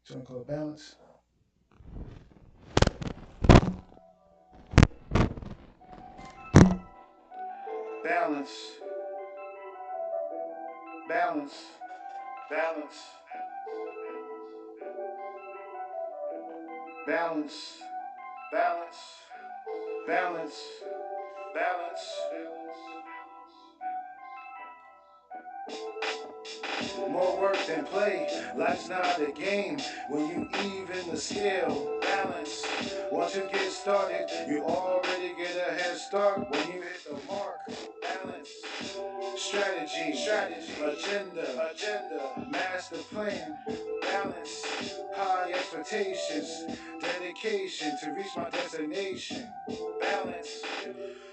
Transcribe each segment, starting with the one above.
Joint called Balance. Balance, balance, balance, balance, balance, balance, balance. More work than play, life's not a game. When you even the scale, balance. Once you get started, you already get a head start. When you hit the mark, balance. Strategy, agenda, master plan, balance. High expectations, dedication to reach my destination, balance.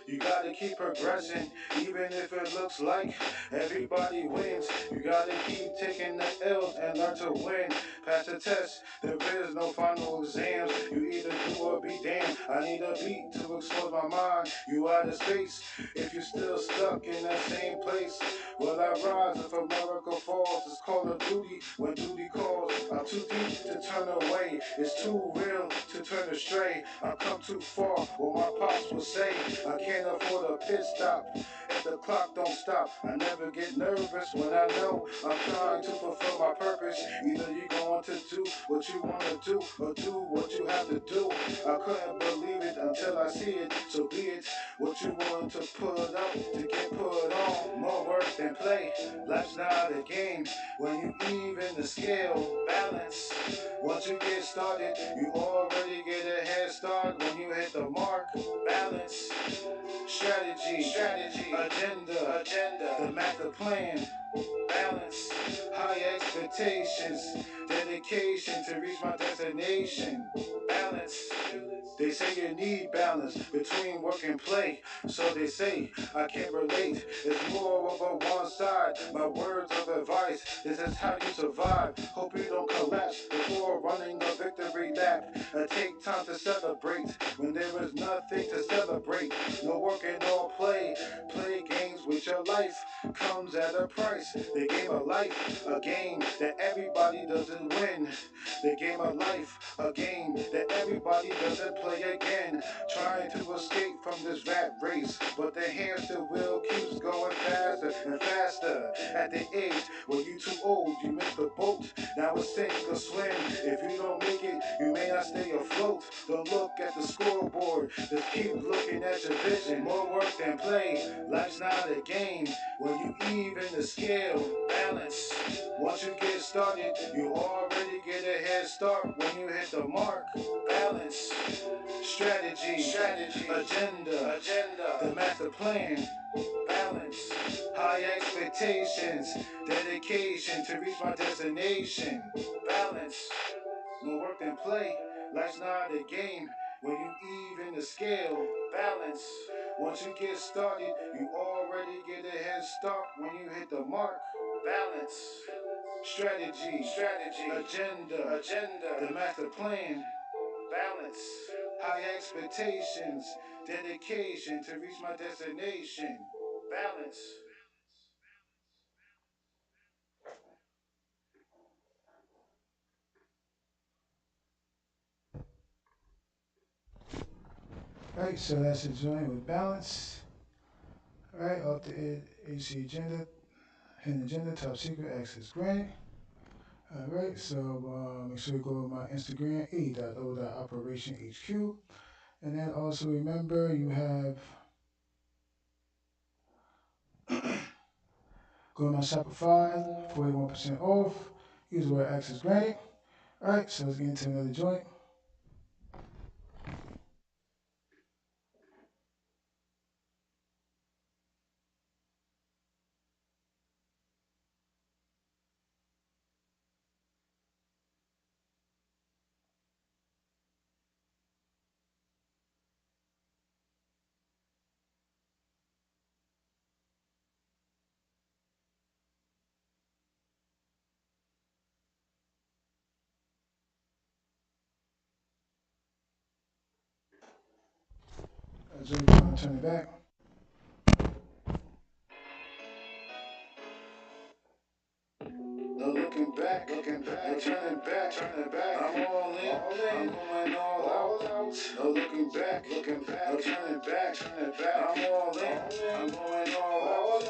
You gotta keep progressing, even if it looks like everybody wins. You gotta keep taking the L's and learn to win. Pass the test, there is no final exams. You either do or be damned. I need a beat to expose my mind. You out of space, if you're still stuck in that same place. Will I rise if America falls? It's Call of Duty when duty calls. I'm too deep to turn away. It's too real to turn astray. I've come too far, what my pops would say. I can't afford a pit stop if the clock don't stop. I never get nervous when I know I'm trying to fulfill my purpose. Either you're going to do what you want to do or do what you have to do. I couldn't believe it until I see it, so be it. What you want to put up to get put on. More work than play, life's not a game. When you even the scale, balance. Once you get started, you already get a head start. When you hit the mark, balance. Strategy, agenda, the master plan, balance. High expectations, dedication to reach my destination, balance. They say you need balance between work and play. So they say, I can't relate. It's more of a one side. My words of advice, this is how you survive. Hope you don't collapse before running a victory lap. Take time to celebrate when there is nothing to celebrate. No work and no play. Play games with your life comes at a price. The game of life, a game that everybody doesn't win. The game of life, a game that everybody doesn't play again. Trying to escape from this rat race, but the hamster wheel keeps going faster and faster. At the age where you too old, you missed the boat. Now it's sink or swim. If you don't make it, you may not stay afloat. Don't look at the scoreboard, just keep looking at your vision. More work than play, life's not a game. When you even the scale, balance. Once you get started, you already get a head start. When you hit the mark, balance. Strategy, agenda, the master plan, balance. High expectations, dedication to reach my destination, balance. More work than play, life's not a game. When you even the scale, balance. Once you get started, you already get a head start. When you hit the mark, balance. Strategy, agenda, the master plan, balance. High expectations, dedication to reach my destination, balance. Right, so that's a joint with balance. Right, off the AC agenda, hidden agenda, top secret, access granted. Alright, so make sure you go to my Instagram, a.o.operationhq. And then also remember you have go to my Shopify, 41% off. Use the word access granted. Alright, so let's get into another joint. So we're going to turn it back. No looking back, no turning back, I'm all in, I'm going all out, no looking back, no turning back, I'm all in, I'm going all out,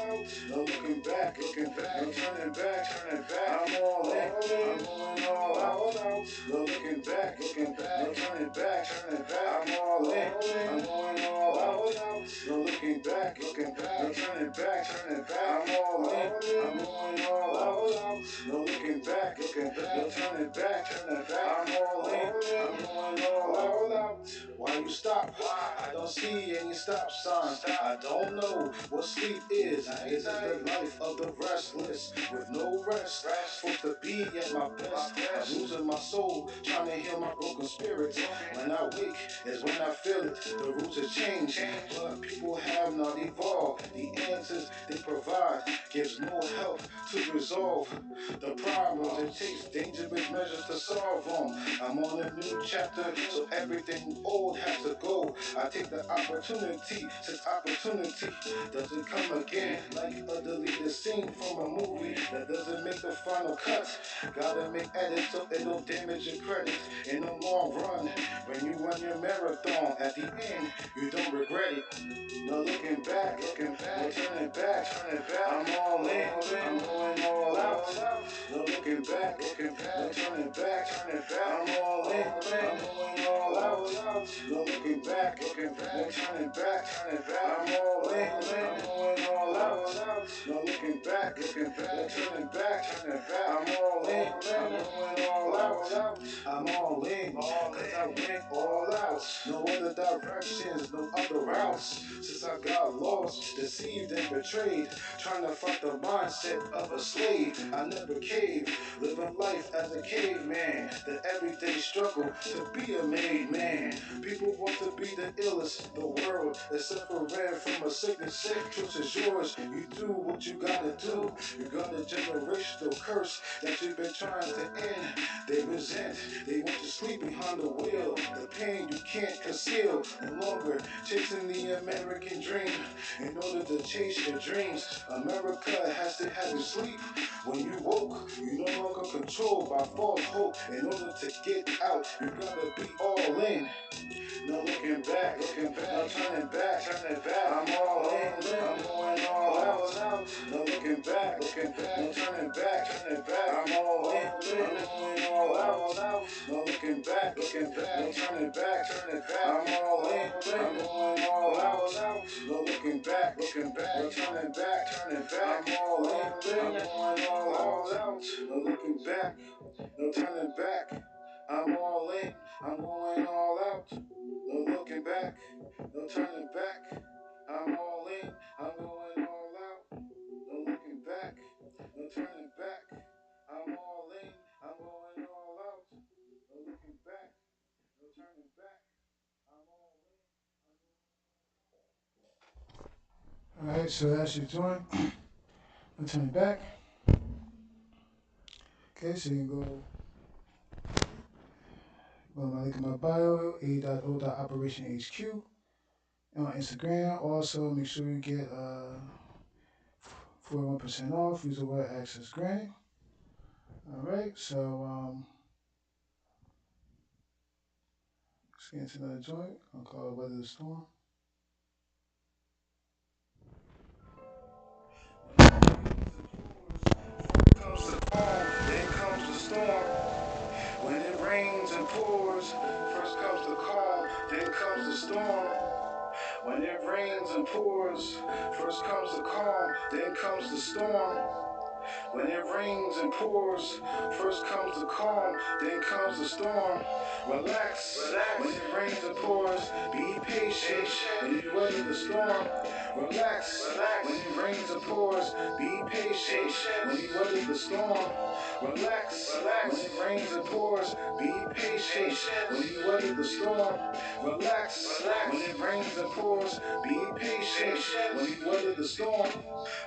no looking back, no turning back, I'm all in, I'm going all out, no looking back, no turning back, I'm all in, I'm going all out, no looking back, no turning back, I'm all in, I'm going all out, no looking back, no turning back, I'm all in, I'm going all out. Why you stop? I don't see any stop signs. I don't know what sleep is. Is it the life of the restless with no rest? Supposed to be at my best. I'm losing my soul, trying to heal my broken spirit. When I wake is when I feel it. The roots have changed, but people have not evolved. The answers they provide gives no help to resolve the problems. It takes dangerous measures to solve them. I'm on a new chapter, so everything old has to go. I take the opportunity, since opportunity doesn't come again, like a deleted scene from a movie that doesn't make the final cut. Gotta make edits so it don't damage your credit in the long run. When you run your marathon, at the end you don't regret it. No looking back, no turning back, I'm all in, I'm going all out. No looking back, no turning back, I'm all in, I'm going all out. No looking back, no turning back, I'm all in, I'm going all out. No looking back, no turning back, I'm all in, I'm going all out. I'm all in, cause I went all out. No other directions, no other routes. Since I got lost, deceived and betrayed, trying to fight the mindset of a slave. I never caved, living life as a caveman. The everyday struggle to be a made man. People want to be the illest. The world is suffering from a sickness. Truth is yours. You do what you gotta do. You got a generational curse that you've been trying to end. They resent. They want to sleep behind the wheel. The pain you can't conceal. No longer chasing the American dream. In order to chase your dreams, America has to have you sleep. When you woke, you no longer controlled by false hope. In order to get out, you gotta be all in. No looking back, no turning back, I'm all in, I'm going all out. No looking back, no turning back, I'm all in, I'm going all out. No looking back, no turning back, I'm all in, I'm going all out. No looking back, no turning back, I'm all in, I'm going all out. No looking back, no turning back, I'm all in, I'm going all out. No looking back, no turning back. I'm all in, I'm going all out. No looking back, no turning back. I'm all in, I'm going all out. No looking back, no turning back. I'm all in. Alright, so that's your joint. No turning back. Okay, so you can go to my link in my bio, a.o.operationhq. On Instagram. Also, make sure you get 41% off. Use the word access granted. Alright, so let's get into another joint. I'll call it Weather the Storm. Comes the calm, then comes the storm. When it rains and pours, first comes the calm, then comes the storm. When it rains and pours, first comes the calm, then comes the storm. When it rains and pours, first comes the calm, then comes the storm. Relax, when it rains and pours, be patient when you weather the storm. Relax, when it rains and pours, be patient when you weather the storm. Relax, when it rains and pours, be patient when you weather the storm. Relax, when it rains and pours, be patient when you weather the storm.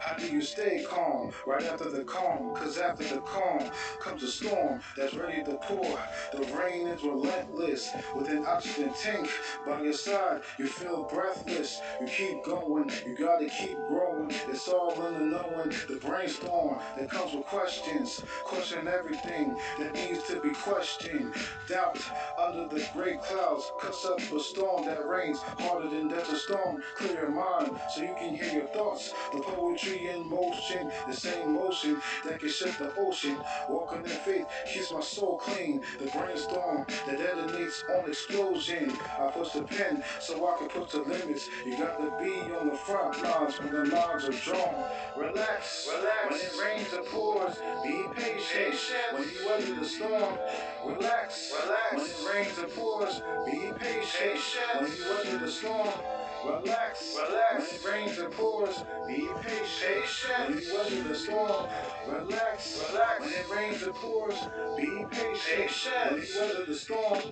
How do you stay calm right after after the calm, cause after the calm comes a storm that's ready to pour. The rain is relentless with an oxygen tank by your side. You feel breathless, you keep going, you gotta keep growing. It's all in the knowing, the brainstorm that comes with questions. Question everything that needs to be questioned. Doubt under the gray clouds cuts up a storm that rains harder than desert storm. Clear your mind so you can hear your thoughts. The poetry in motion, the same motion that can shut the ocean. Walking in faith keeps my soul clean. The brainstorm that detonates on explosion. I push the pen so I can push the limits. You got to be on the front lines when the lines are drawn. Relax, relax. When it rains or pours, be patient. When you weather the storm, relax, relax. When it rains or pours, be patient. When you weather the storm, relax, relax. When it rains or pours, be patient. When you weather the storm, relax, relax. When it rains or pours, be patient. When you weather the storm,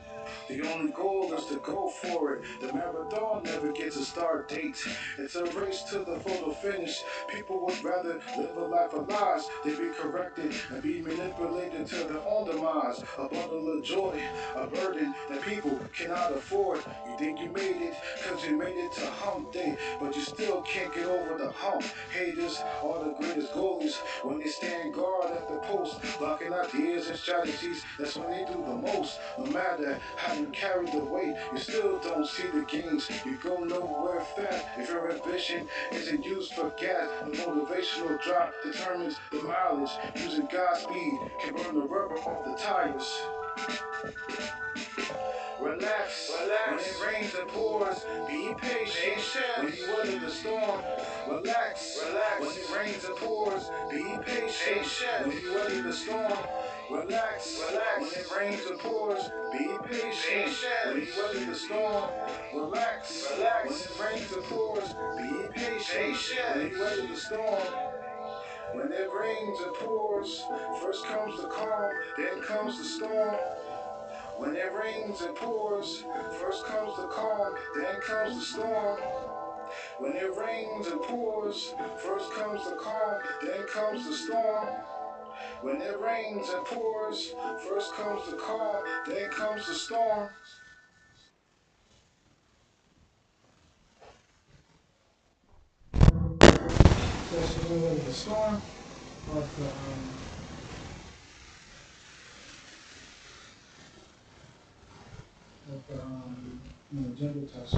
the only goal is to go for it. The marathon never gets a start date. It's a race to the photo finish. People would rather live a life of lies than be corrected and be manipulated to their own demise. A bundle of joy, a burden that people cannot afford. You think you made it cause you made it to hump day, but you still can't get over the hump. Haters are the greatest goalies when they stand guard at the post, blocking ideas and strategies. That's when they do the most. No matter how you carry the weight, you still don't see the gains. You go nowhere fast if your ambition isn't used for gas. The motivational drop determines the mileage. Using Godspeed can burn the rubber off the tires. Relax, relax. When it rains and pours, be patient. When you weather the storm, relax, relax. When it rains and pours, be patient. When you weather the storm, relax, relax. When it rains and pours, be patient. When you weather the storm, relax, relax. When it rains and pours, be patient. When you weather the storm. When it rains and pours, first comes the calm, then comes the storm. When it rains and pours, first comes the calm, then comes the storm. When it rains and pours, first comes the calm, then comes the storm. When it rains and pours, first comes the calm, then comes the storm. That's the middle of the storm. Off jungle touch.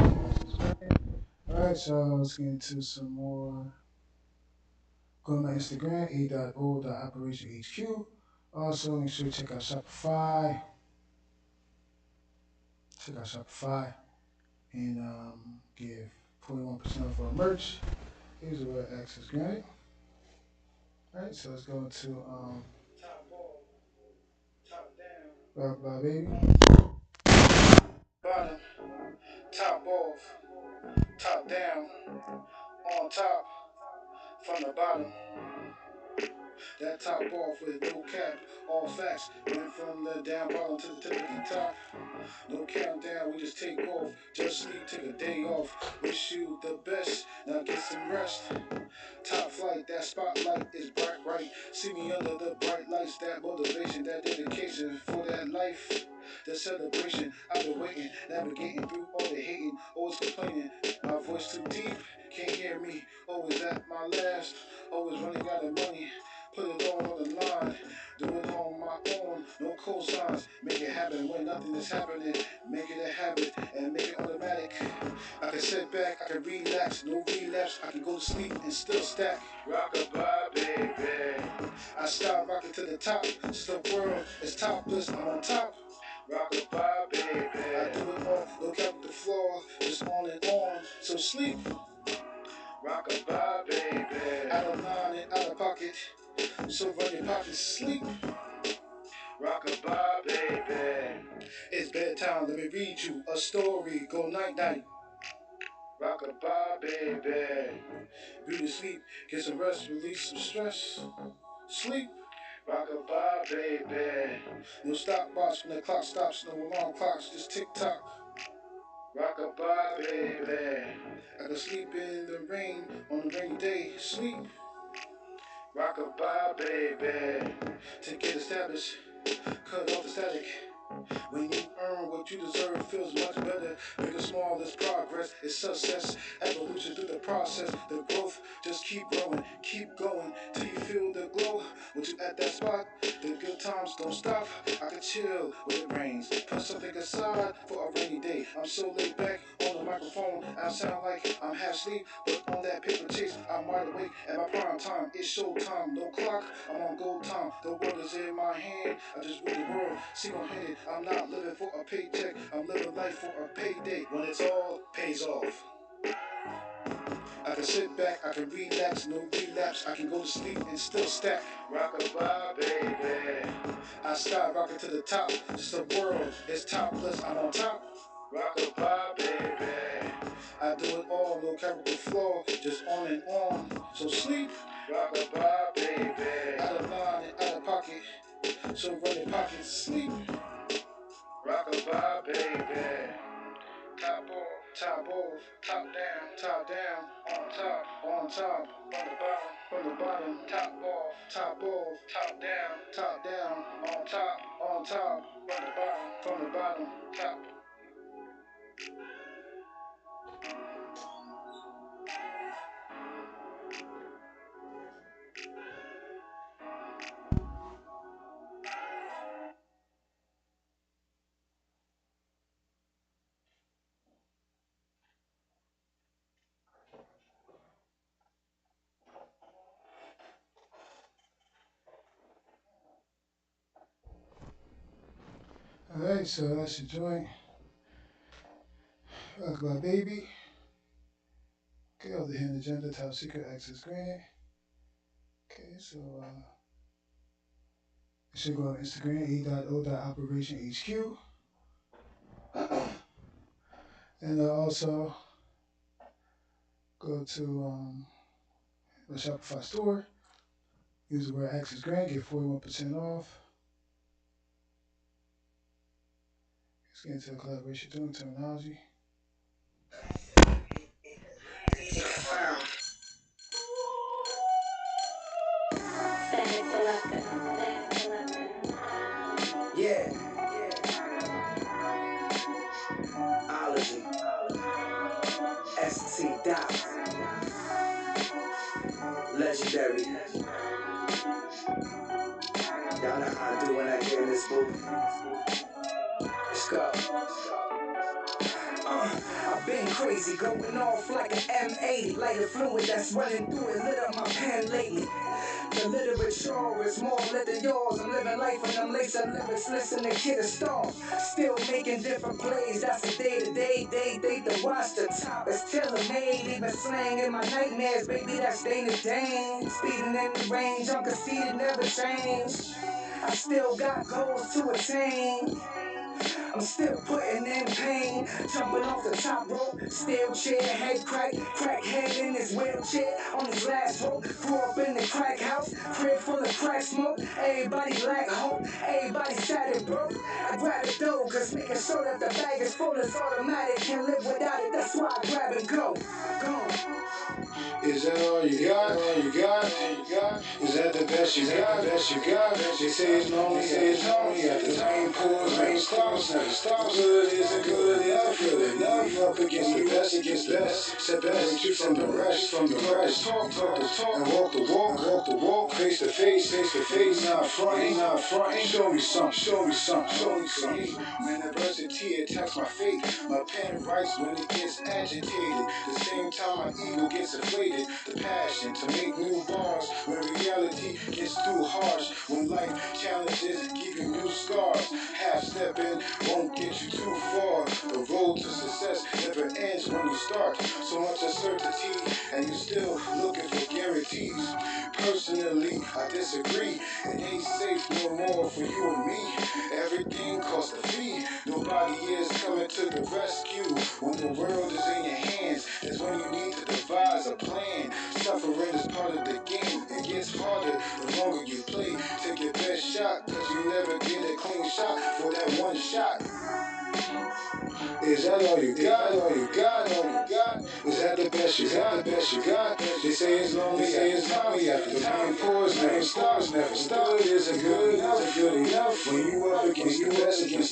Alright, so let's get into some more. Go to my Instagram, a.o.operationhq. Also, make sure you check out Shopify. Check out Shopify and give 41% off our merch. Here's where access granted. Alright, so let's go into top ball, top down, rock by baby. Bottom, top off, top down, on top, from the bottom. That top off with no cap, all facts. Went from the down bottom to the top. No countdown, we just take off. Just sleep, take a day off. Wish you the best, now get some rest. Top flight, that spotlight is bright, bright. See me under the bright lights, that motivation, that dedication for that life. The celebration, I've been waiting, navigating through all the hating, always complaining. My voice too deep, can't hear me. Always at my last, always running out of money. Put it all on the line, do it on my own, no cosigns. Make it happen when nothing is happening. Make it a habit and make it automatic. I can sit back, I can relax, no relapse. I can go to sleep and still stack. Rockabye, baby. I start rocking to the top. Since the world is topless, I'm on top. Rockabye, baby. I do it all, look out the floor, just on and on. So sleep. Rockabye, baby. Out of line and out of pocket. So run your pockets, sleep. Rockabye, baby. It's bedtime, let me read you a story. Go night night. Rockabye, baby. Beauty sleep, get some rest, release some stress. Sleep. Rockabye, baby. No stopwatch when the clock stops, no alarm clocks, just tick tock. Rockabye, baby. I can sleep in the rain on a rainy day. Sleep. Rockabye, baby. To get established, cut off the static. When you earn what you deserve, feels much better. Big or small is progress, it's success. Evolution through the process, the growth. Just keep growing, keep going till you feel the glow. Once you at that spot, the good times don't stop. I can chill when it rains, put something aside for a rainy day. I'm so laid back on the microphone, I sound like I'm half asleep, but on that paper chase, I'm wide awake at my prime time. It's show time, no clock, I'm on gold time. The world is in my hand, I just rule the world, single-handed. I'm not living for a paycheck, I'm living life for a payday. When it's all pays off, I can sit back, I can relax, no relapse. I can go to sleep and still stack. Rockabye, baby. I skyrocket to the top, just the world is topless, I'm on top. Rockabye, baby. I do it all, no chemical flaw, just on and on. So sleep, rockabye, baby. Out of line and out of pocket, so run your pockets, sleep. Rockabye, baby. Top off, top down, on top, from the bottom, top off, top down, on top, from the bottom, top. Alright, so that's your joint. Rockabye Baby. Okay, over the hidden agenda, top secret access granted. Okay, so you should go on Instagram, a.o.operationhq. And also go to the Shopify store. Use the word access grant, get 41% off. Let's get into a collaboration doing Termanology. Yeah. Ology. ST Dot. Legendary. Y'all know how I do when I get in this booth. Let's go. I've been crazy, going off like an M.O.P. Like the fluid that's running through it, lit up my pen lately. The literature is more lit than yours. I'm living life and I'm lacing lyrics, listen to kid a star. Still making different plays, that's a day-to-day, day to watch the top. It's tailor-made, even slang in my nightmares, baby, that's day-to-day. Speeding in the range, I'm conceited, never change. I still got goals to attain. I'm still putting in pain, jumping off the top rope, steel chair, head crack head in his wheelchair, on his last rope, grew up in the crack house, crib full of crack smoke, everybody lack hope, everybody sad and broke. I grab the dough, cause making sure that the bag is full is automatic, can't live without it, that's why I grab and go. Is that all you got? Is that the best you got? They say it's lonely, at the rain pours, rain stops, never stops. Good isn't good enough, up against the best, separate you from the rest, talk and walk the walk, face to face, not fronting, show me something. When adversity attacks my fate, my pen writes when it gets agitated, the same time my ego gets inflated, the passion to make new bars, when reality gets too harsh, when life challenges give you new scars, half stepping won't get you too far, the road to success never ends when you start, so much uncertainty, and you still looking for guarantees. Personally, I disagree, it ain't safe no more for you and me, everything costs a fee, nobody is coming to the rescue, when the world is in your hands, that's when you need to devise a plan. Suffering is part of the game, it gets harder the longer you play. Take your best shot, cause you never get a clean shot for that one shot. Is that all you got? All you got? All you got? Is that the best you got? The best you got? They say it's lonely, say it's lonely after the time pours never stops, never stop. Good isn't good enough, good enough. When you up against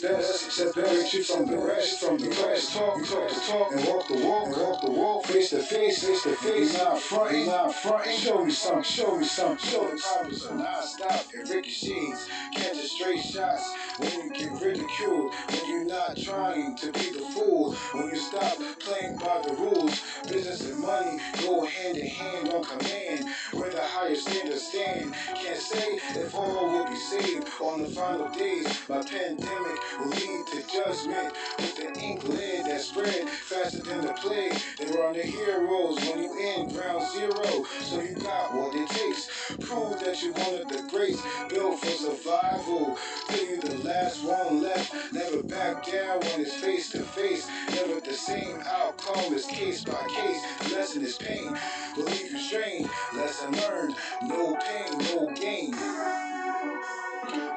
the best, separate you from the rest, from the rest. Talk the talk, and walk the walk, and walk the walk. Face to face, face to face. Not fronting, not fronting. Show me some, show me some, show the problems are non-stop. It ricochets, catches straight shots. When you get ridiculed, when you're not trying to be the fool, when you stop playing by the rules, business and money go hand in hand on command. Where the higher standards stand, can't say if all will be saved on the final days. My pandemic will lead to judgment with the ink lid that spread faster than the plague. They were on the heroes when you in ground zero, so you got what it takes. Prove that you wanted the grace, built for survival. Till you the last one left, never back down when it's face to face. Never the same outcome is case by case. Lesson is pain, believe you strain. Lesson learned, no pain, no gain.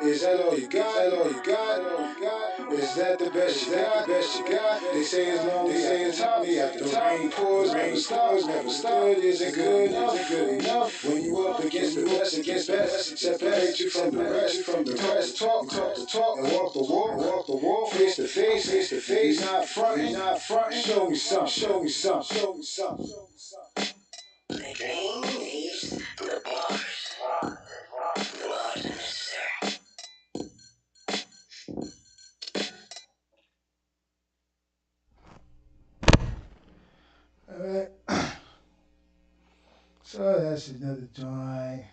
Is that all you got? Is that all you got? All you got? Is that the best you got? The best you got? They say it's lonely, they say it's tommy after the rain pours, never stops, never stop. Isn't good enough, good enough. When you up against the best, against best, separate you from the rest, from the rest. Talk the talk, and walk the walk, walk the walk. Face to face, face to face. Not fronting, not fronting. Show me some, show me some, show me some. The game needs the bars. The bars are necessary. Alright. So that's another joint.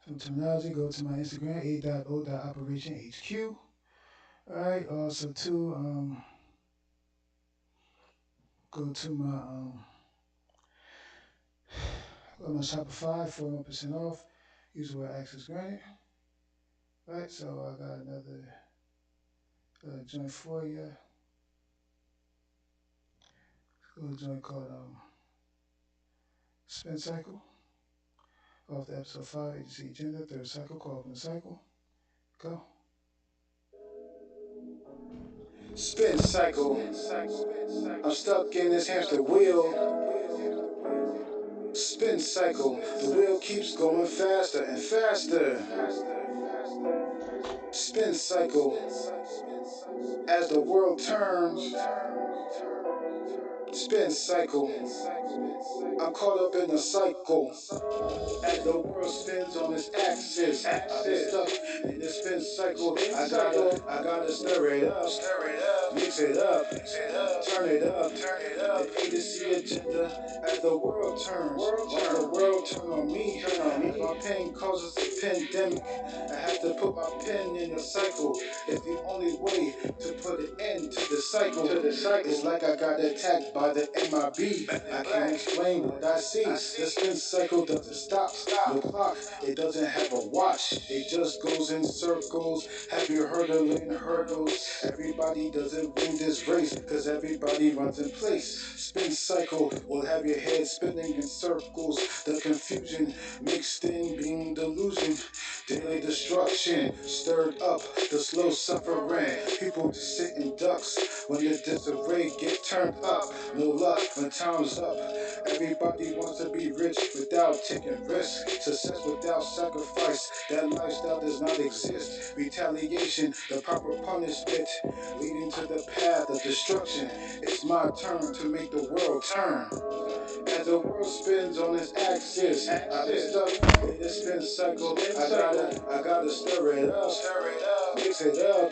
From Termanology, go to my Instagram, a.o.operationhq. Alright, also to go to my Shopify, 41% off. Use the word access granted. Right, so I got another joint for you. A little joint called Spin Cycle. Off the episode 5, Agency Agenda, third cycle, call up the cycle. Go. Spin cycle. I'm stuck in this hamster wheel. Spin cycle. The wheel keeps going faster and faster. Spin cycle. As the world turns. Spin cycle. I'm caught up in a cycle. As the world spins on its axis, I've been stuck in this spin cycle. I gotta stir it up, mix it up, turn it up. The A to C agenda as the world turns. Watch the world turn on me. As my pain causes a pandemic, I have to put my pen in the cycle. It's the only way to put an end to the cycle. It's like I got attacked by the M.O.P. I can't explain what I see. The spin cycle doesn't stop. No clock, it doesn't have a watch. It just goes in circles. Have you heard of hurdles? Everybody doesn't win this race, cause everybody runs in place. Spin cycle will have your head spinning in circles. The confusion mixed in being delusion. Daily destruction stirred up the slow suffering. People just sit in ducks when the disarray get turned up. No luck when time's up. Everybody wants to be rich without taking risks. Success without sacrifice. That lifestyle does not exist. Retaliation, the proper punishment, leading to the path of destruction. It's my turn to make the world turn. As the world spins on its axis, I've been stuck in this spin cycle. I gotta stir it up, mix it up,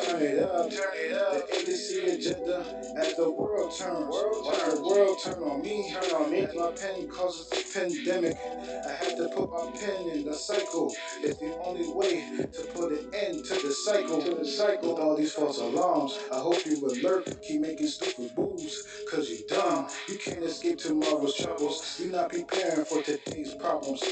turn it up. The A to C agenda as the world turns. Watch the world turn on me. As my pen causes a pandemic, I have to put my pen in the cycle. It's the only way to put an end to the cycle. With all these false alarms, I hope you alert. Keep making stupid moves, cause you dumb. You can't escape tomorrow's troubles. You're not preparing for today's problems.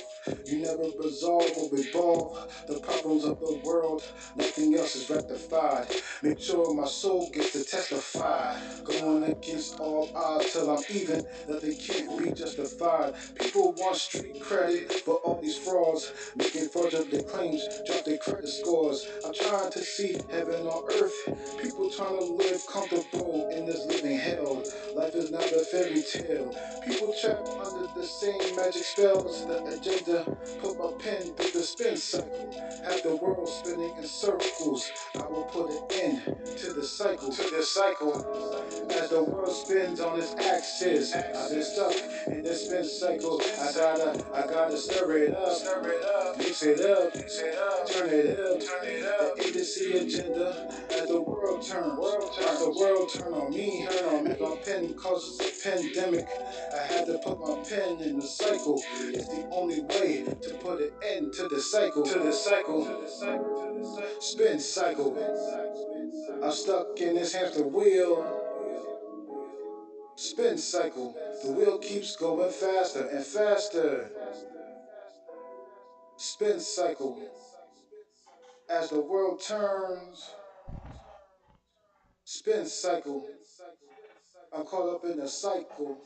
You never resolve or revolve the problems of the world. Nothing else is rectified. Make sure my soul gets to testify. Going against all odds till I'm even. Nothing can't be justified. People want street credit for all these frauds. Making fraudulent claims, drop their credit scores. I'm trying to see heaven on earth. People trying to live comfortable in this living hell. Life is not a fairy tale. People trapped under the same magic spells. The agenda, put my pen through the spin cycle. Have the world spinning in circles. I will put an end to the cycle. As the world spins on its axis, I've been stuck in this spin cycle. I gotta stir it up, mix it up, turn it up. The agency agenda as the world turns, as the world turn on me. As my pen causes a pandemic, I had to put my pen in the cycle. It's the only way to put an end to the cycle. Spin cycle. I'm stuck in this hamster wheel. Spin cycle. The wheel keeps going faster and faster. Spin cycle. As the world turns. Spin cycle. I'm caught up in a cycle.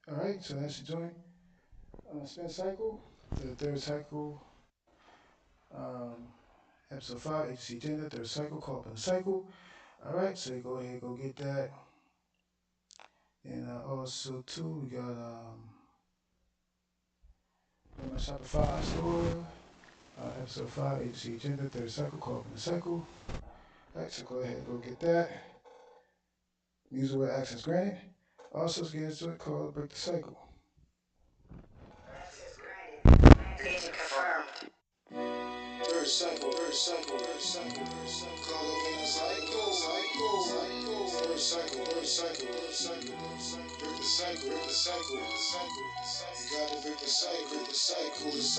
Alright, so that's the joint. Spin cycle. The third cycle. Um, episode 5, HC Agenda, third cycle, call up in the cycle. Alright, so you go ahead, go get that. And also, too, we got my Shopify store. Episode 5, HC Agenda, third cycle, call up in the cycle. Alright, so go ahead, go get that. Music with access granted. Also, let's get into it, called Break the Cycle. Access granted. Agent confirmed. Third cycle. Call up in a cycle. Third cycle. Break the cycle. You gotta break the cycle. The cycle is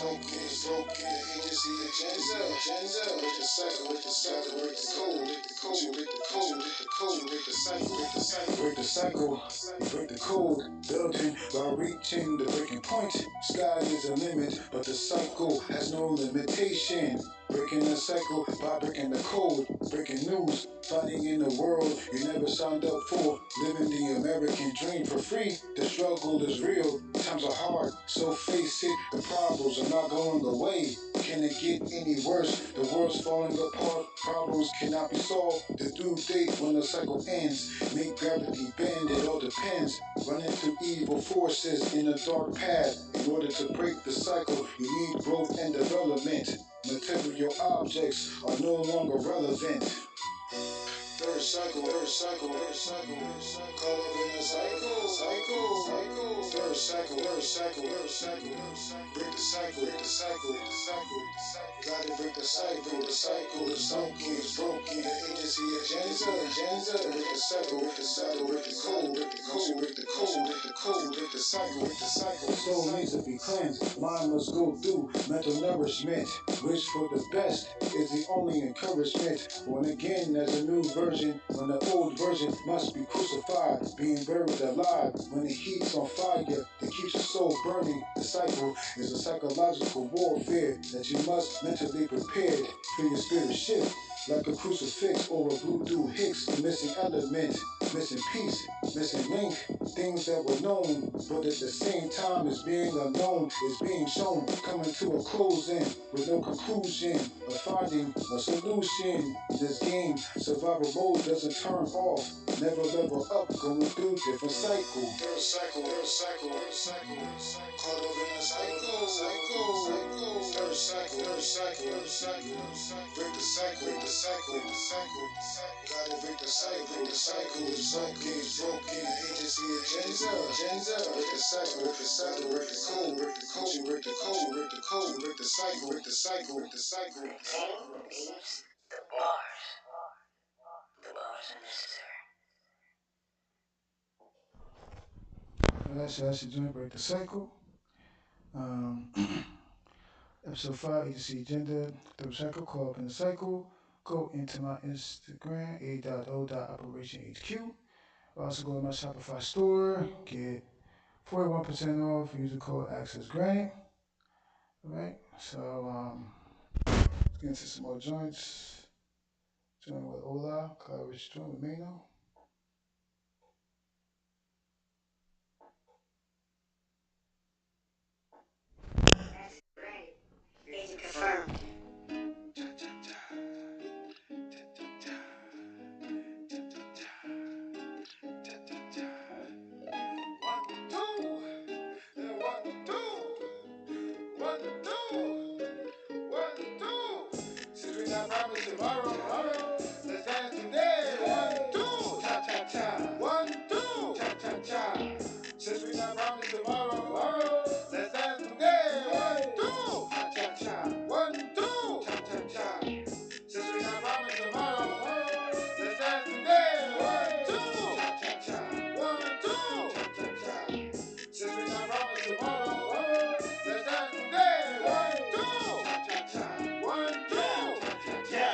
broken. The agency agenda. Break the cycle. Break the code. Break the cycle. Break the cycle. You break the code. Building by reaching the breaking point. Sky is a limit, but the cycle has no limitation. Breaking the cycle by breaking the code. Breaking news, fighting in the world you never signed up for. Living the American dream for free. The struggle is real, times are hard, so face it. The problems are not going away. Can it get any worse? The world's falling apart, problems cannot be solved. The due date when the cycle ends, make gravity bend, it all depends. Run into evil forces in a dark path. In order to break the cycle, you need growth and development. Material objects are no longer relevant. Third cycle. Call up in a cycle. Third cycle. Break the cycle. Gotta break the cycle. The cycle is broken. The agency agenda. Break the cycle. Break the code. Break the cycle. The soul needs to be cleansed. Mind must go through mental nourishment. Wish for the best is the only encouragement. Born again as a new version, when the old version must be crucified, being buried alive. When the heat's on fire that keeps your soul burning, the cycle is a psychological warfare that you must mentally prepare for your spirit shift. Like a crucifix or a voodoo hicks, the missing element, missing piece, missing link, things that were known, but at the same time as being unknown is being shown, coming to a closing with no conclusion of finding a solution. In this game, survival mode doesn't turn off, never level up, going through different cycles. Third cycle. Caught up in a cycle. Third cycle. Break the cycle. Gotta break the cycle. The cycle is broken. Agency agenda. Break the cycle. Break the code. Break the cycle. Pain leaves the bars. The bars are necessary. That's your joint, Break the Cycle. Um, Episode 5, Agency Agenda, third cycle, call up in the cycle. Go into my Instagram, a.o.operationhq. Also go to my Shopify store, get 41% off. Use the code Access Granted. Alright, so let's get into some more joints. Joint with Ola, collaboration joint with Mano. Agent confirmed. Since we not promised tomorrow, let's dance today. 1, 2, cha cha cha. 1, 2, cha cha cha. Since we not promised tomorrow, let's dance today. 1, 2, cha cha cha. 1, 2, cha cha cha. Since we not promised tomorrow, let's dance today. 1, 2, cha cha cha. 1, 2, cha cha cha. Since we not promised tomorrow, let's dance today. 1, 2, cha cha cha. 1, 2, cha cha cha.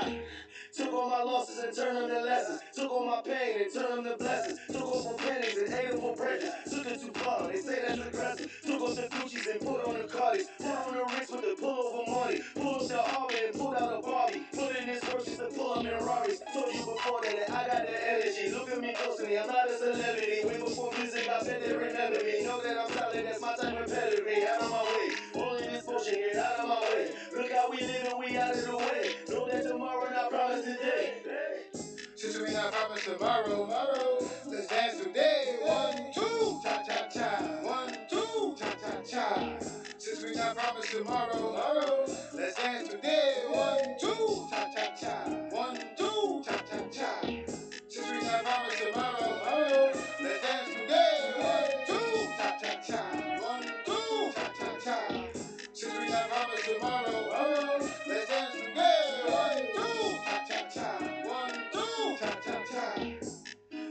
Took all my losses and turned them to lessons. Took all my pain and turned them to blessings. Took off for pennies and ate them for bridges. Took it too far, they say that's aggressive. Took off the Gucci's and put on the Cardis. Put on the wrist with the pullover money. Pull up the Harvey and pulled out a Barbie. Put in this work just to pull up in Rari's. Told you before that I got the energy. Look at me closely, I'm not a celebrity. Way before music, I bet they remember me. Know that I'm solid, that's my type of pedigree. Out of my way, all in this motion, get out of my way. Look how we living, we out of the way. Know that tomorrow, not promise today. Since we not promised tomorrow, let's dance today. 1, 2, cha cha cha. 1, 2, cha cha cha. Since we not promised tomorrow, let's dance today. 1, 2, cha cha cha. 1, 2, cha cha cha. Since we not promised tomorrow, let's dance today. 1, 2, cha cha cha. 1, 2, cha cha cha. Since we not promised tomorrow, let's dance today. 1, 2, cha cha cha. 1, 2, cha cha cha.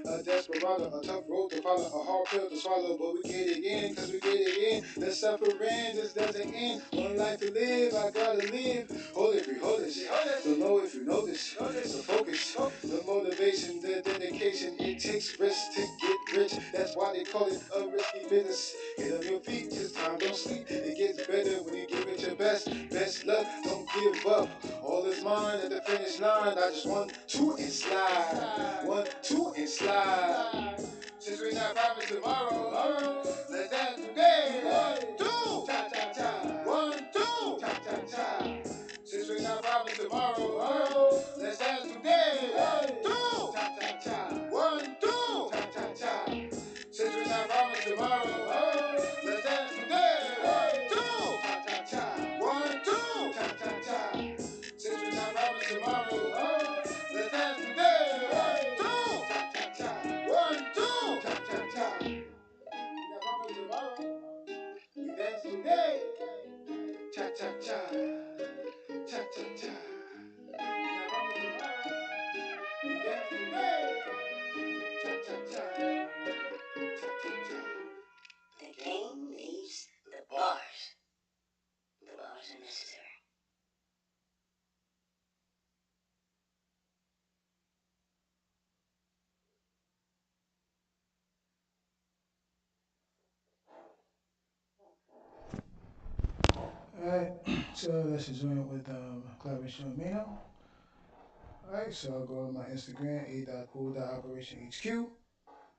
A desperado, a tough road to follow, a hard pill to swallow, but we get it in, cause we get it in. The suffering just doesn't end. One life to live, I gotta live. Hold it, hold it. Don't know if you know this. The focus, the motivation, the dedication. It takes risks to get rich. That's why they call it a risky business. Get on your feet, this time don't sleep. It gets better when you give it your best. Best luck, don't give up. All is mine at the finish line. I just 1, 2 and slide. 1, 2 and slide. Since we not promised tomorrow, let's dance today. 1, 2, cha cha cha. 1, 2, cha cha cha. Since we not promised tomorrow, let's dance today. 1, 2, cha cha cha. 1, 2, cha cha cha. Since we not promised tomorrow, let's dance today. 1, 2, cha cha cha. 1, 2, cha cha cha. Since we not promised tomorrow, let's dance today. 1, 2, cha cha cha. 1, 2, cha cha cha. We not promised tomorrow, we dance today. Cha cha cha. Cha cha cha. We not promised tomorrow, we dance today. Cha cha cha. Cha cha cha. The game needs the bars. The bars are necessary. Alright, so that's a joint with collaboration with Mano. Alright, so I'll go to my Instagram, a.o.operationhq.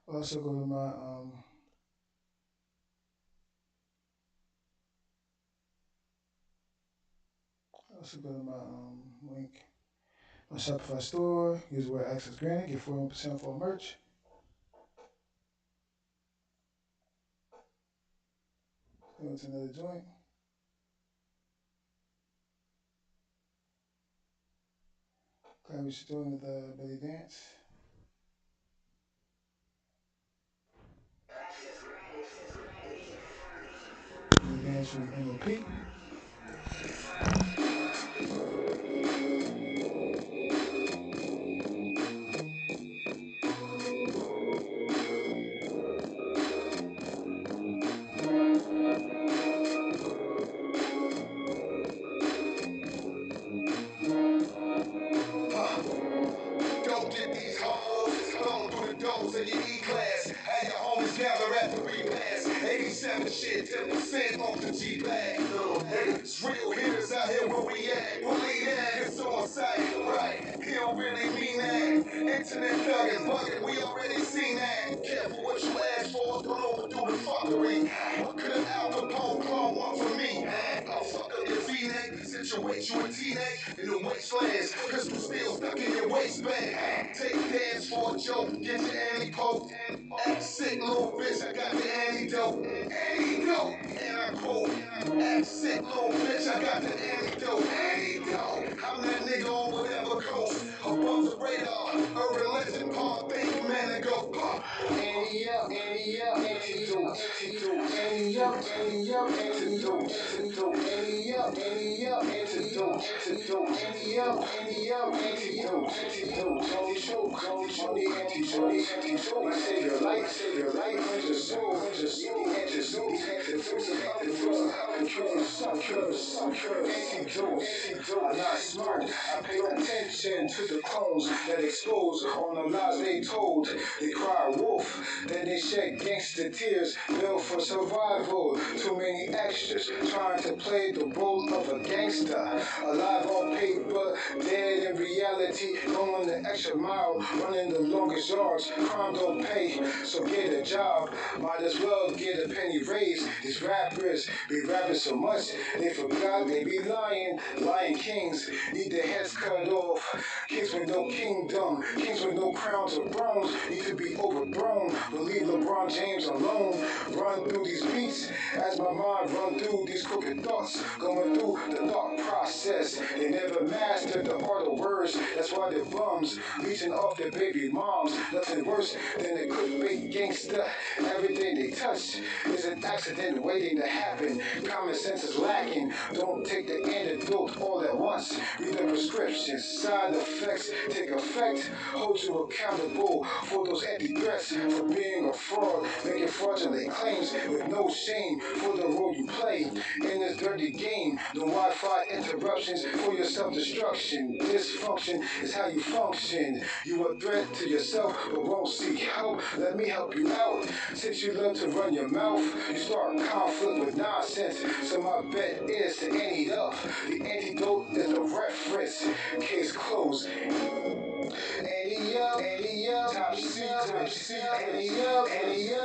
Also go to my link, my Shopify store. Use the word Access Granted, get 41% off all merch. Go to another joint. Collaboration joint with Belly Dance. Belly Dance from M.O.P. Don't get these hoes, going through the doors of your E-class. Have your homies gather at the repass. 86 having shit 10% off the G-Bag. It's real hitters out here where we at. Believe that, it's on site, right? He don't really mean that. Internet thuggin', buggin', we already seen that. Careful what you ask for, don't overdo the fuckery. What could an Al Capone clone want from me? I'll fuck up your V-neck, situate you a T-neck in the wastelands. Pistol steel stuck in your waistband. Take dance for a joke, get your anti-poke. Act sick, little bitch, I got the antidote. Antidote, and I quote. Act sick, little bitch, I got the antidote. Antidote, I'm that nigga on whatever coast. Above the radar, urban legend, Paul, think man and go. Antidote, antidote, antidote, antidote, antidote, antidote, antidote, antidote, antidote, antidote, antidote, don't choke, on the antidote, antidote, save your life, cleanse your soul, antidote, antidote, I'm not smart, I pay attention to the clones that expose on the lies they told. They cry wolf, then they shed gangster tears, built for survival. Too many extras trying to play the role of a gangster. Alive on paper, dead in reality. Going the extra mile, running the longest yards. Crime don't pay, so get a job. Might as well get a penny raise. These rappers be rapping so much, they forgot they be lying. Lying kings need their heads cut off. Kings with no kingdom, kings with no crowns or thrones need to be overthrown. But leave LeBron James alone. Run through these beats as my mind run through these crooked thoughts. Going through the thought process. They never mastered the art of words. That's why they're bums, leeching off their baby moms. Nothing worse than a clickbait gangster. Everything they touch is an accident waiting to happen. Common sense is lacking. Don't take the antidote all at once. Read the prescriptions. Side effects take effect. Hold you accountable for those empty threats. For being a fraud, making fraudulent claims with no shame for the role you play in this dirty game. No Wi-Fi interruptions for your self-destruction. Dysfunction is how you function. You a threat to yourself, but won't seek help. Let me help you out. Since you love to run your mouth, you start conflict with nonsense. So my bet is to end it up. The antidote is a reference. Case closed. Top secret, top secret, top secret,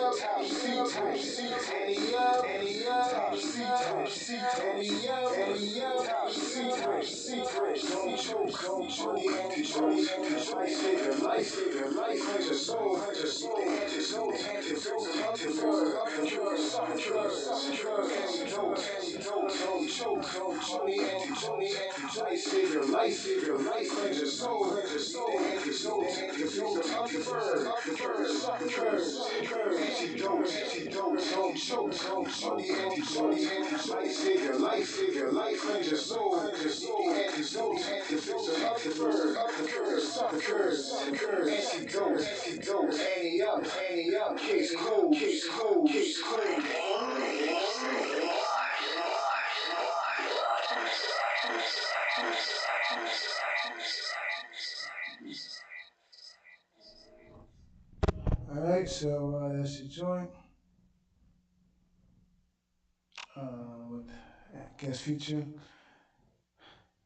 top secret, top secret. Don't choke, don't choke, antidote. Save your life, cleanse your soul, antidote, don't choke, antidote. Save your life, cleanse your soul, antidote, antidote, don't choke, antidote. Save your life, cleanse your soul, antidote, antidote, ante up, case closed, case closed. Alright, so that's your joint. With guest feature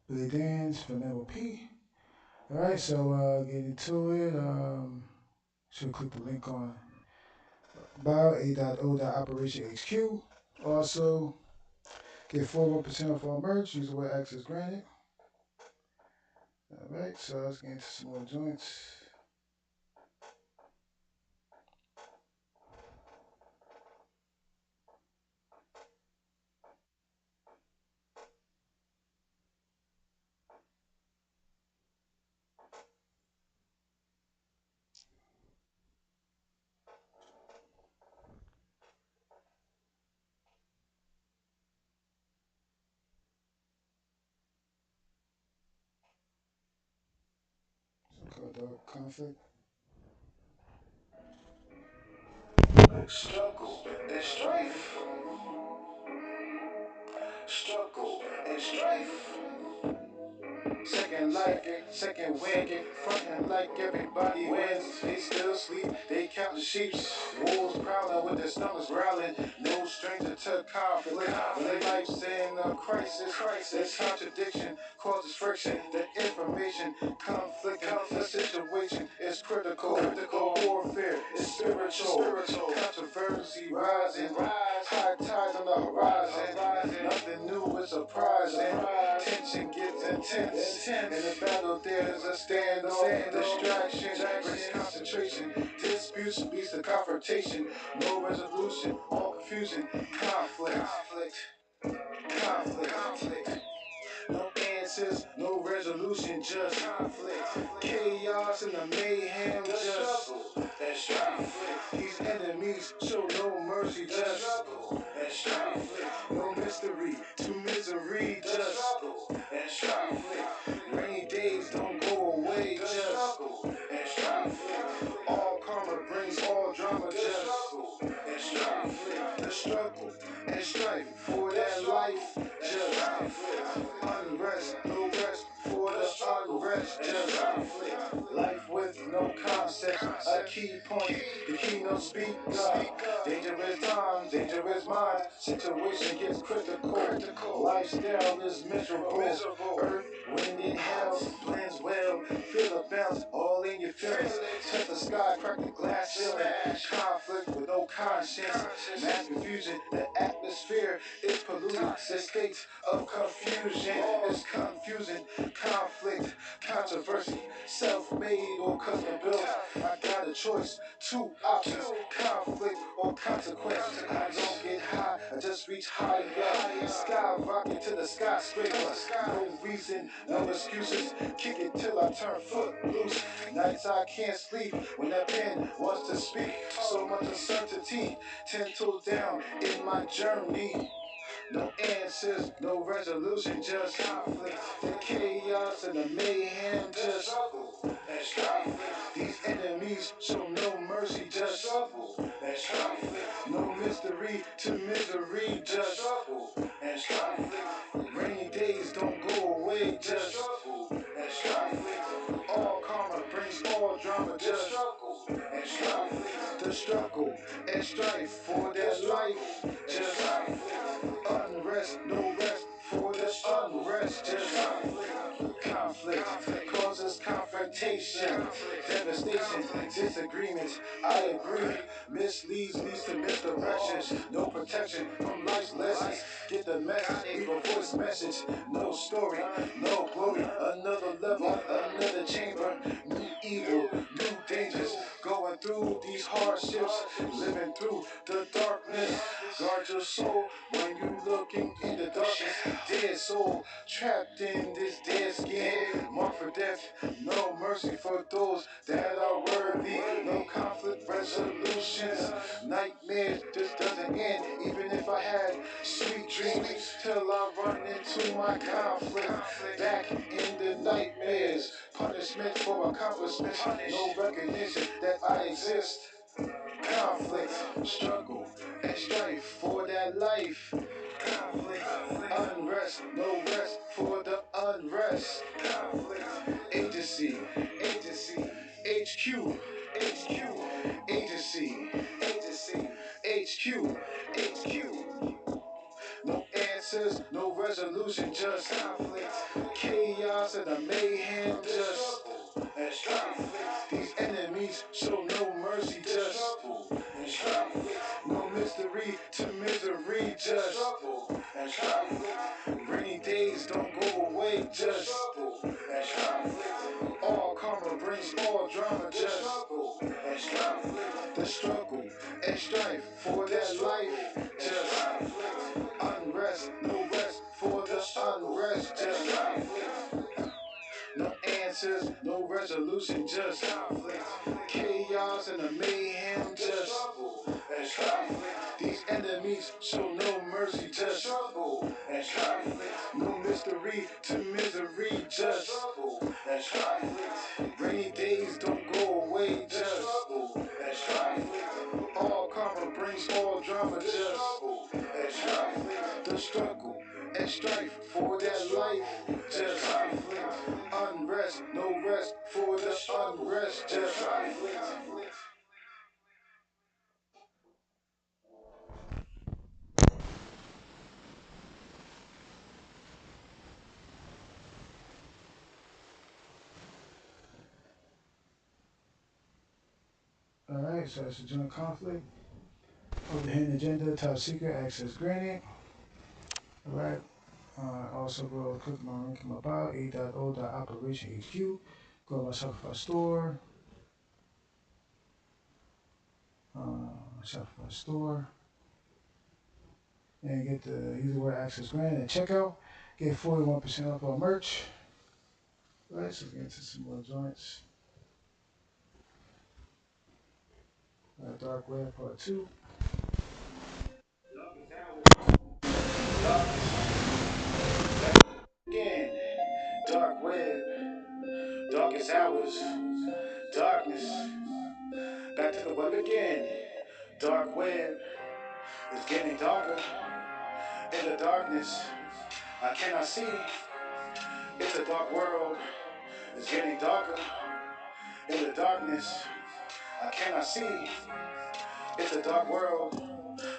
Billy Danze from M.O.P. Alright, so getting to it. Should click the link on bio a.o.operation HQ. Also, get 41% off our merch. Use the word access granted. Alright, so let's get into some more joints. Called Dark Conflict. Struggle and strife. Struggle and strife. Second second life, second wind, frontin' like everybody wins. They still sleep, they count the sheep. Wolves prowling with their stomachs growling. No stranger to conflict. When their life's in a crisis, this contradiction causes friction. The information conflict, the situation is critical. Warfare is spiritual. Controversy rising. High tides on the horizon. Nothing new is surprising. Tension gets intense. In the battle there's a standoff. Distraction breaks concentration. Disputes leads to confrontation. No resolution, all confusion. Conflict. No answers, no resolution, just conflict. Chaos and the mayhem, just struggle and strife. These enemies show no mercy, just struggle and strife. No mystery to misery, just struggle and strife. Rainy days don't go away, just struggle and strife. All karma brings all drama, just struggle and strife. The struggle and strife for that life, just unrest, no rest for the unrest, just life with no concept, a key point, the keynote speaker. Dangerous times, dangerous minds, situation gets critical. Lifestyle is miserable. Earth, wind, and hell blends well. Feel the bounce all in your feelings. Touch the sky, crack the glass ceiling. Conflict with no conscience, mass confusion. The atmosphere is polluted. The state of confusion is confusing. Conflict, controversy, self-made or custom built. I got a choice, two options: conflict or consequence. I don't get high, I just reach higher. Sky rocket to the skyscraper. No reason, no excuses. Kick it till I turn foot loose. Nights I can't sleep when that pen wants to speak. So much uncertainty, 10 toes down in my journey. No answers, no resolution, just conflict. The chaos and the mayhem, just struggle and strife. These enemies show no mercy, just struggle and strife. No mystery to misery, just struggle and strife. Rainy days don't go away, just struggle and strife. All karma brings all drama, just struggle and strife. The struggle and strife for that life, just unrest, no rest for the unrest, just conflict causes confrontation, devastation, disagreement. I agree, misleads leads to misdirection. No protection from life's lessons. Get the message, leave a voice message. No story, no glory. Another level, another chamber. New evil, new dangers. Going through these hardships, living through the darkness. Guard your soul when you looking in the darkness. Dead soul trapped in this dead skin. Marked for death, no mercy for those that are worthy. No conflict resolutions. Nightmares just doesn't end. Even if I had sweet dreams, till I run into my conflict. Back in the nightmares, punishment for accomplishments. No recognition that I exist. Conflict, struggle, and strife for that life. Conflict, unrest, no rest for the unrest. Conflict, agency, HQ, agency, HQ. No answers, no resolution, just conflict. Chaos and the mayhem, just and strife. These enemies show no mercy, just and strife. No mystery to misery, just and strife. Rainy days don't go away, just and strife. All karma brings all drama, just and strife. The struggle and strife for that life, just unrest, no rest for the unrest, just no answers, no resolution, just conflict. Chaos and the mayhem, just and strife. These enemies show no mercy, just and strife. No mystery to misery, just and strife. Rainy days don't go away, just and strife. All karma brings all drama, just and strife. The struggle and strife for that life. Just conflict, unrest, no rest for the unrest. Just conflict. Alright, so it's a joint conflict. Over the hidden agenda, top secret, access granted. Alright. Also go click my link in my bio, a.o.operation HQ. Go to my Shopify store. Shopify store. And get the use the word access granted at checkout. Get 41% off our merch. Alright, so let's get into some more joints. Dark Web Part 2. Again, dark web, darkest hours, darkness. Back to the web again. Dark web is getting darker. In the darkness, I cannot see. It's a dark world. It's getting darker. In the darkness, I cannot see. It's a dark world.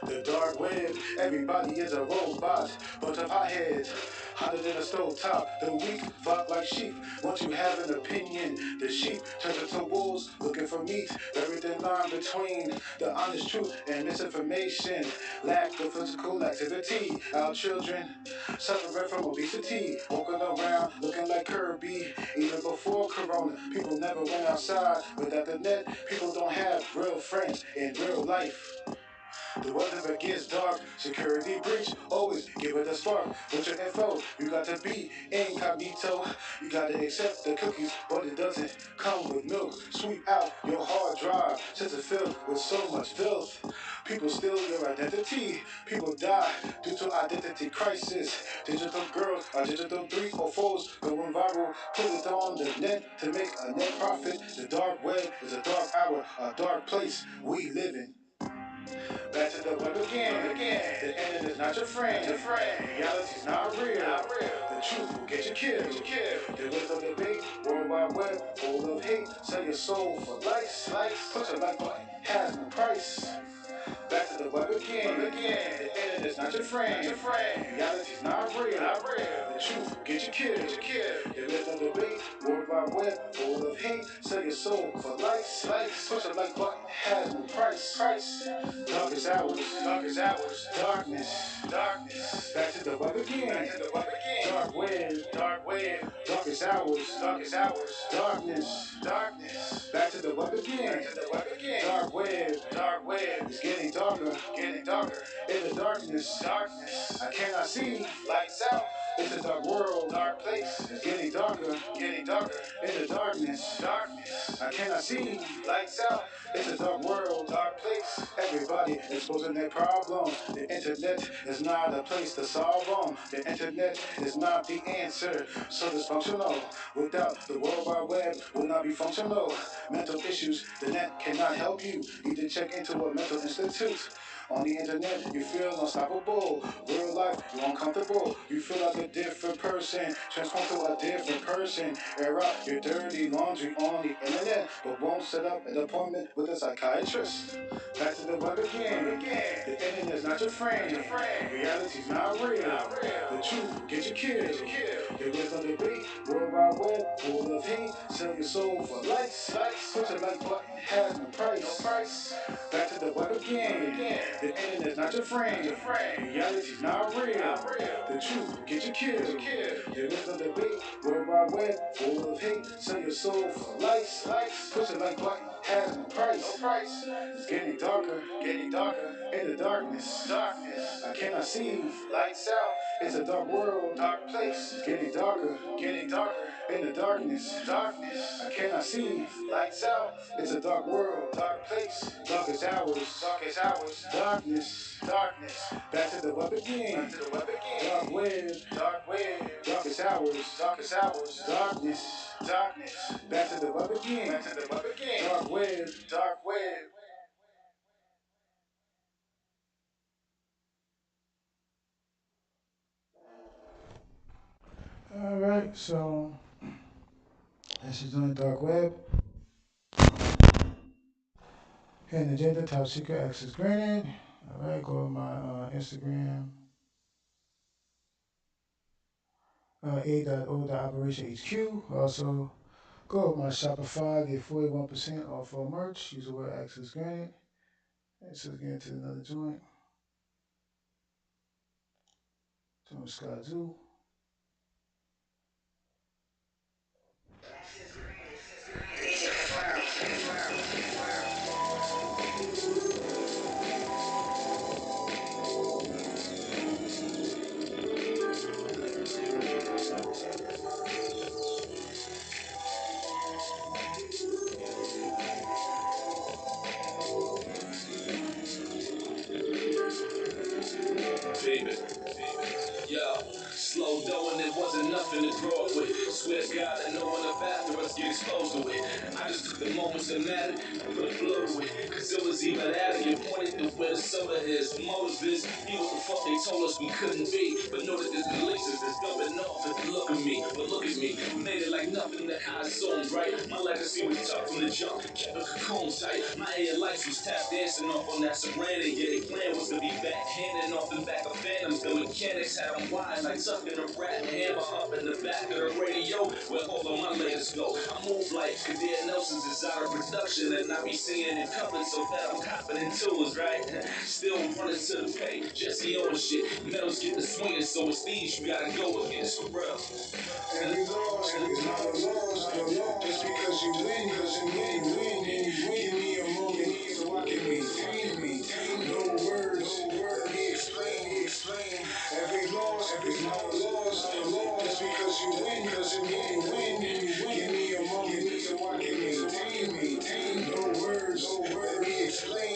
The dark web, everybody is a robot. Bunch of hotheads, hotter than a stove top. The weak flock like sheep. Once you have an opinion, the sheep turn into wolves looking for meat. Buried in line between the honest truth and misinformation. Lack of physical activity. Our children suffering from obesity. Walking around looking like Kirby. Even before Corona, people never went outside. Without the net, people don't have real friends in real life. The weather gets dark, security breach, always give it a spark. With your info, you got to be incognito. You got to accept the cookies, but it doesn't come with milk. Sweep out your hard drive, since it's filled with so much filth. People steal your identity, people die due to identity crisis. Digital girls are digital 3 or 4s going viral. Put it on the net to make a net profit. The dark web is a dark hour, a dark place we live in. Back to the web again. The internet is not your friend. Reality's not real. The truth will get you killed. There is no debate. World Wide Web, full of hate. Sell your soul for likes. Put your life button has no price. Back to the web again. The internet is not your friend. Reality's not real. The truth will get you killed. There is no debate. World Wide Web, full of hate. Sell your soul for likes. Put your like button has no price. Darkest hours. Darkness. Back to the web again. Dark web. Darkest hours. Darkness. Back to the web again. Dark web. It's getting darker. In the darkness. I cannot see. Lights out. It's a dark world. Dark place. It's getting darker. In the darkness. I cannot see. Lights out. It's a dark world. Dark place. Everybody exposing their problems. The internet is not a place to solve them. The internet is not the answer. So dysfunctional. Without the World Wide Web will not be functional. Mental issues, the net cannot help you. Need to check into a mental institute. On the internet, you feel unstoppable. Real life, you're uncomfortable. You feel like a different person. Transform to a different person. Air out your dirty laundry on the internet, but won't set up an appointment with a psychiatrist. Back to the web again. The internet is not your friend. Reality's not real. The truth will get you killed. There is no debate. World Wide Web, full of hate. Sell your soul for likes. Put your like button has no price. Back to the web again. The internet's not your friend. Reality's not real. The truth will get you killed. There is no debate. World Wide Web, full of hate. Sell your soul for likes. Put your like button has no price. It's getting darker. In the darkness. I cannot see. Lights out. It's a dark world. Dark place. It's getting darker. In the darkness. I cannot see. Lights out. It's a dark world. Dark place. Darkest hours. Darkness. Back to the web again. Dark web. Darkest hours. Darkness. Back to the web again. Dark web. Alright, so that's just on the dark web. Hidden agenda, top secret, access granted. Alright, go to my Instagram, a.o.operation HQ. Also, go to my Shopify, get 41% off all merch. Use the word access granted. And so get into another joint. Joint Skyzoo. Baby, yo, slow dough and it wasn't nothing to grow up with. Swear to God that no one up after us get exposed to it. I just took the moments that mattered and put a blow to it. Cause it was even arrogant, pointed to where the soda is. The motive is, be what the fuck they told us we couldn't be. But know that there's places that's dumping off at the look of me. But look at me, we made it like nothing that I assumed, right? My legacy was tough from the jump, kept a cocoon tight. My air lights was tap dancing off on that serenity. Yeah, their plan was to be backhanding off the back of phantoms. The mechanics had them wide like tucking a rat hammer up in the back of the radio where all of my latest go. I move like Kadir Nelson's is out of production and I be singing in couplets so that I'm copping in twos, right? Still running to the pay, Jesse Owens shit. Metals get the swinging, so it's these you gotta go against for real. Every loss is not a loss, not a loss. Just because you win, cause you win, you win. Give me a moment so I can maintain. No words, let me explain. Every loss is not a loss, not a loss. Just because you win, cause you win, give me a moment so I can maintain. No words, let me explain.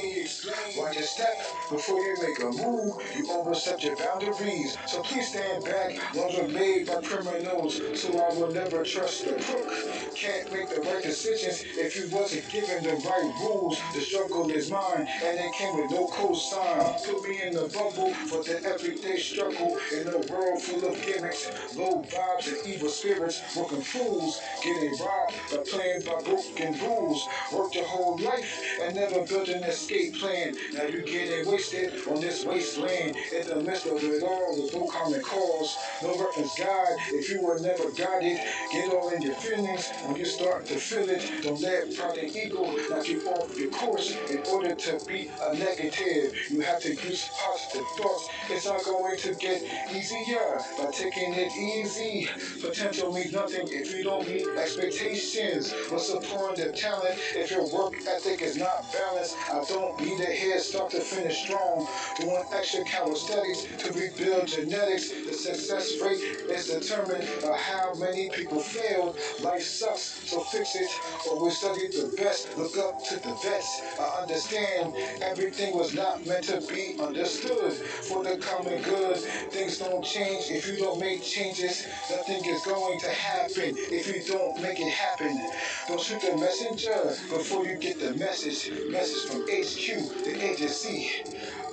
Watch your step before you make a move. You overstep your boundaries, so please stand back. Laws were made by criminals, so I will never trust a crook. Can't make the right decisions if you wasn't given the right rules. The struggle is mine, and it came with no cosign. Put me in the bubble for the everyday struggle in a world full of gimmicks, low vibes and evil spirits, working fools, getting robbed by playing by broken rules. Worked your whole life and never built an escape plan. Now you getting wasted on this wasteland. In the midst of it all, with no common cause, no reference guide. If you were never guided, get all in your feelings when you start to feel it. Don't let pride and ego knock you off your course. In order to be a negative, you have to use positive thoughts. It's not going to get easier by taking it easy. Potential means nothing if you don't meet expectations. What's the point of talent if your work ethic is not balanced? I don't need a head start to finish strong. Doing extra calisthenics to rebuild genetics. The success rate is determined by how many people failed. Life sucks, so fix it. Always study the best, look up to the vets. I understand everything was not meant to be understood. For the common good, things don't change if you don't make changes. Nothing is going to happen if you don't make it happen. Don't shoot the messenger before you get the message. Message from HQ, the agency.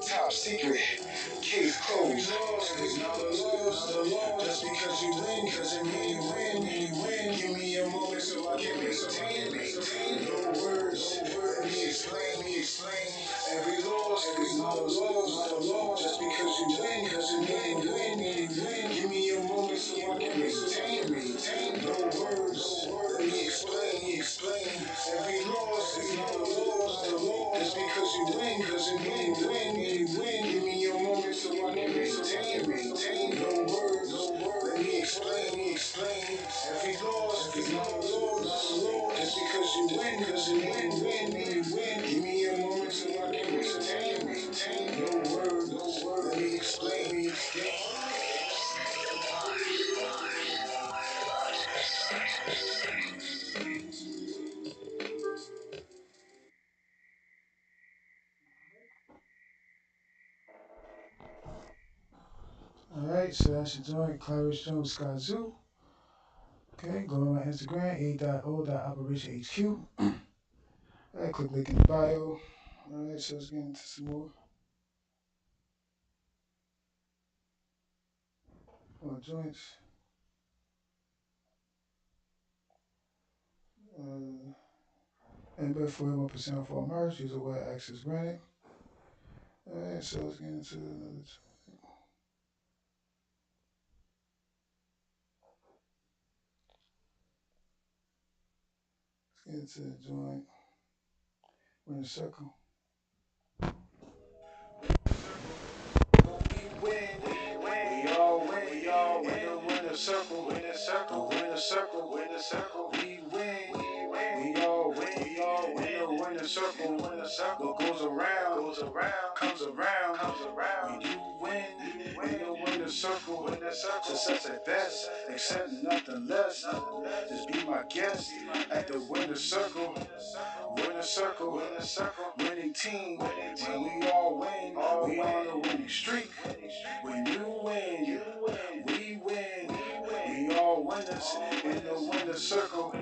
Top secret, case closed. It's not a loss, not a loss. Just because you win, cause it mean you win. Give me a moment so I can maintain. No words, let me explain. Every loss is not a loss, not a loss. Just because you win, cause it mean you win. Give me a moment so I can maintain. No words, let me explain. Every loss is not a loss, not a loss. Just because you win, cause it mean you win. Give me a moment so I can maintain. No words, let me explain. Every loss is not a loss, not a loss. Just because you win, cause it mean you win. Give me a moment so I can maintain. No words, let me explain. Alright, so that's your joint, Clarice Jones Skyzoo. Okay, go to my Instagram, a.o.operation HQ. Alright, click link in the bio. Alright, so let's get into some more joints. Anybody for more percent for merch, use the word access granted. Alright, so let's get into another. Let's get into the joint. We're in a circle. We win, we all win, we all win. In the winner circle, win the circle, win the circle, win the circle. We win, we all win, we all win. In the winner circle, win the circle. What goes around, comes around, comes around. When you win, in the winner circle, win the circle. Success at best, accept nothing less. Just be my guest at the winner circle. Winner circle, winning team. When we all win, we on a winning streak. When you win, we win. We all winners in the winner circle.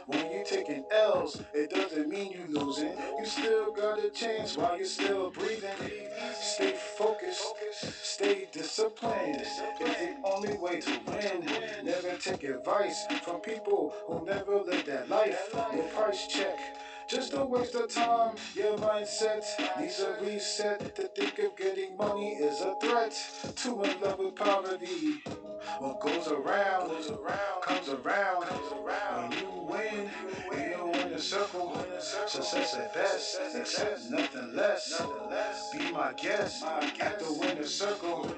When you taking L's, it doesn't mean you losing. You still got a chance while you're still breathing. Stay focused, stay disciplined. It's the only way to win. Never take advice from people who never lived that life. Your price check. Just a waste of time, your mindset needs a reset. To think of getting money is a threat. Too in love with poverty. What goes around, comes around. When you win, you win the circle. Success at best, accept nothing less. Be my guest at the winner circle.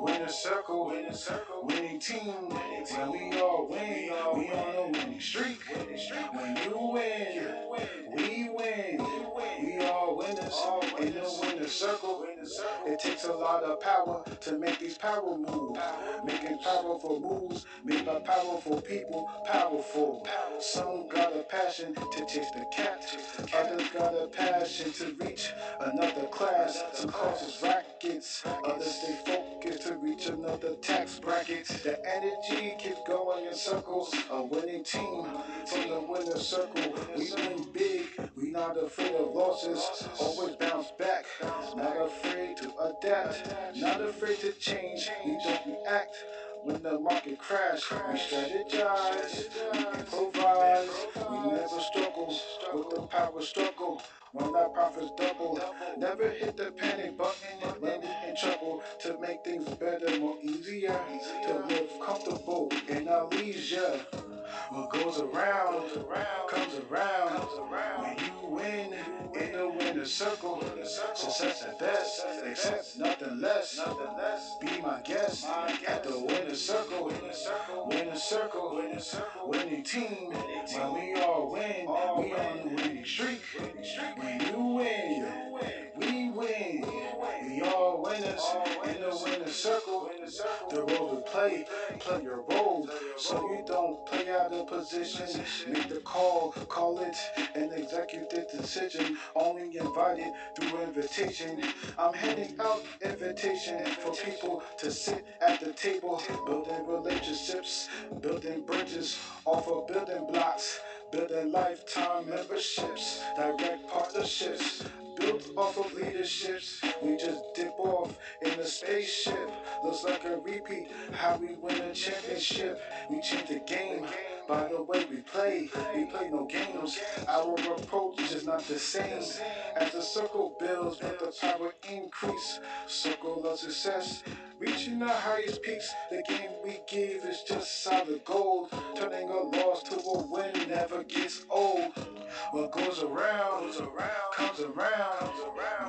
Winner circle, winning team. When we all win, we on a winning streak. When you win, we win. We all winners in the winner circle. It takes a lot of power to make these power moves. Making powerful moves made by powerful people powerful. Some got a passion to chase the cat. Others got a passion to reach another class. Some causes rackets. Others stay focused to reach another tax bracket. The energy keeps going in circles. A winning team from the winner circle. We win big. We not afraid of losses. Always bounce back. Not afraid to adapt. Not afraid to change. We don't react. When the market crash, we strategize, we improvise, we never struggle with the power struggle. When our profits double, never hit the panic button when we in trouble. To make things better, more easier, to live comfortable in our leisure. What goes around, comes around. When you win, in the winner circle. Success at best, accept nothing less. Be my guest at the winner circle. Winner circle, winning team. When we all win, we on the winning streak. When you win, we win. We all winners in the winner circle. The role we play your role. So you don't play out of position. Make the call it an executive decision. Only invited through invitation. I'm handing out invitation for people to sit at the table, building relationships, building bridges off of building blocks, building lifetime memberships, direct partnerships, built off of leaderships. We just dip off in a spaceship. Looks like a repeat, how we win a championship. We change the game by the way we play. We play no games. Our approach is not the same. As the circle builds, let the power increase. Circle of success, reaching the highest peaks. The game we give is just solid gold. Turning a loss to a win never gets old. What goes around, comes around.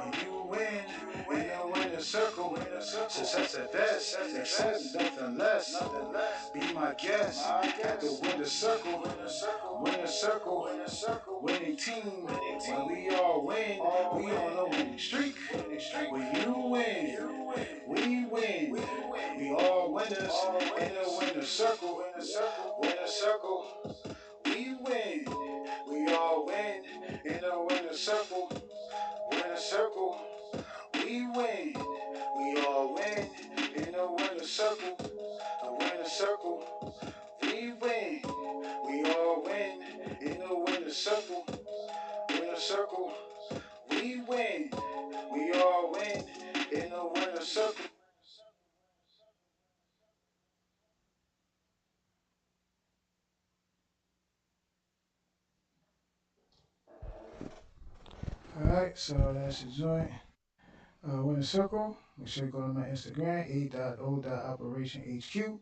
When you win, in the winner circle. Success at best, accept nothing less. Be my guest at the winner circle. Winner circle, winning team. When we all win, we on a winning streak. When you win, we win. We all winners in the winner circle. Winner circle, we win. We all win in the winner circle. Winner circle, we win. We all win in the winner circle. The winner circle, we win. We all win in the winner circle. Winner circle, we win. We all win in the winner circle. Alright, so that's your joint. Winner Circle. Make sure you go to my Instagram, a.o.operationhq.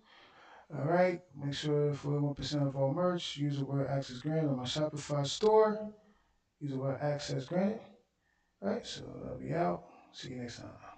Alright, make sure for 1% of all merch, use the word access granted on my Shopify store. Use the word access granted. Alright, so that'll be out. See you next time.